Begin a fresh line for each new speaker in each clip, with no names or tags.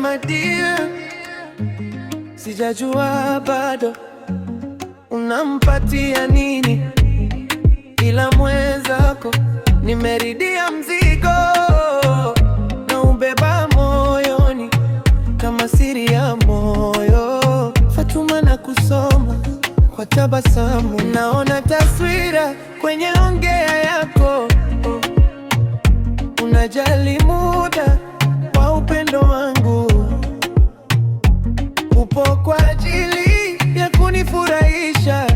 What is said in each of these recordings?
my dear, sijajua bado unampatia nini, ila mwenzako nimeridia mzigo na ubeba moyoni kama siri ya moyo. Fatuma, na kusoma kwa tabasamu, naona taswira kwenye ongea yako. Unajali muda wa upendo wangu, upo kwa ajili ya kunifurahisha.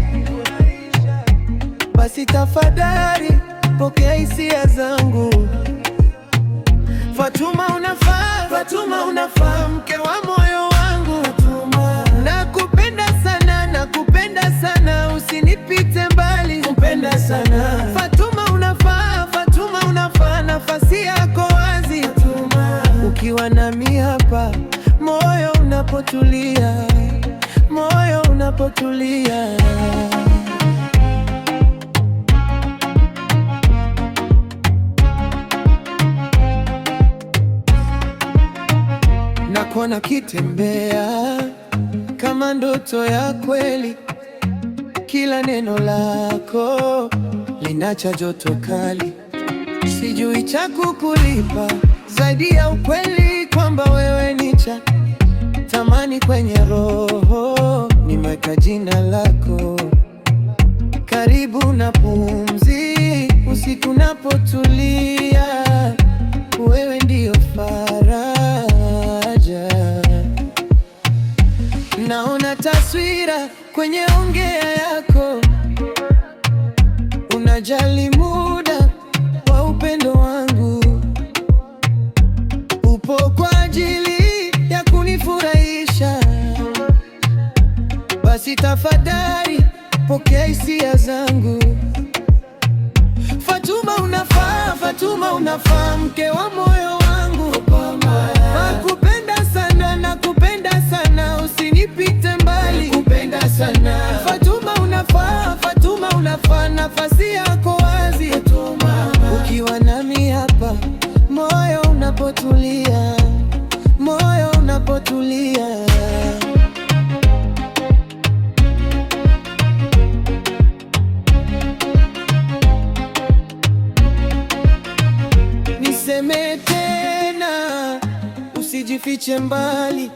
Basi tafadhali pokea hisia zangu. Fatuma, unafaa, Fatuma, unafaa, mke wa moyo wangu. Fatuma, nakupenda sana, nakupenda sana, usinipite mbali, kupenda sana. Fatuma, unafaa, Fatuma, unafaa, nafasi yako wazi. Fatuma, ukiwa nami hapa, moyo unapotulia, moyo unapotulia. Nakuona kitembea kama ndoto ya kweli, kila neno lako linacha joto kali. Sijui cha kukulipa zaidi ya ukweli kwamba wewe ni cha tamani kwenye roho. Nimeweka jina lako karibu na pumzi, usiku napotulia, wewe ndiyo faraja. Naona taswira kwenye ongea yako, unajali muda wa upendo wangu, upo kwa ajili ya kunifurahisha. Basi tafadhali pokea hisia zangu. Fatuma, unafaa, Fatuma, unafaa, mke wa moyo wangu. Nakupenda sana, nakupenda sana, usinipite mbali, kupenda sana. Fatuma, unafaa, Fatuma, unafaa, nafasi yako wazi. Fatuma, ukiwa nami hapa, moyo unapotulia, moyo unapotulia. Niseme tena, usijifiche mbali,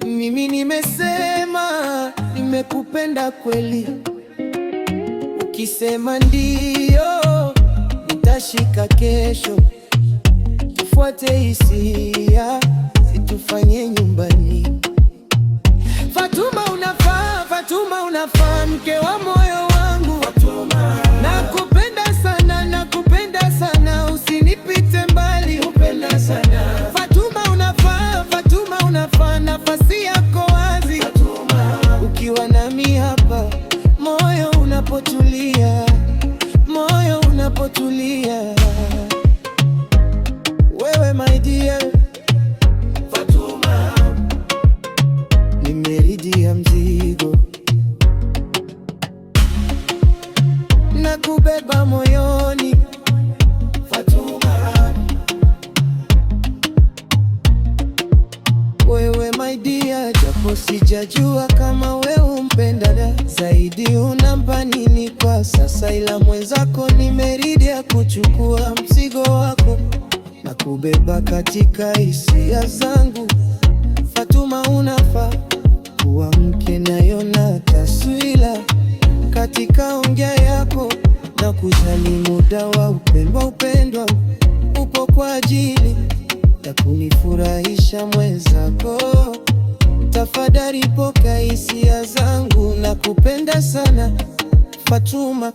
mimi nimesema nimekupenda kweli. Ukisema ndio, nitashika kesho, tufuate hisia, situfanye nyumbani. Fatuma, unafaa, Fatuma, unafaa, mke wa moyo wangu. Fatuma, nakupenda sana, nakupenda sana, usinipite mbali, kupenda sana. Fatuma, unafaa, Fatuma, unafaa, nafasi yako wazi. Fatuma, ukiwa nami hapa, moyo unapotulia, moyo unapotulia. Wewe my dear Fatuma, nimeridia mzigo na kubeba moyoni. Fatuma, wewe my dear, japo sijajua kama wewe umpenda zaidi, unampa nini kwa sasa, ila mwenzako nimeridia kuchukua mzigo wako na kubeba katika hisia zangu. Fatuma, unafaa kuwa mke, nayona taswira katika ongea yako, na kujali muda wa upendwa, upo kwa ajili ya kunifurahisha mwenzako. Tafadhali pokea hisia zangu, nakupenda sana Fatuma.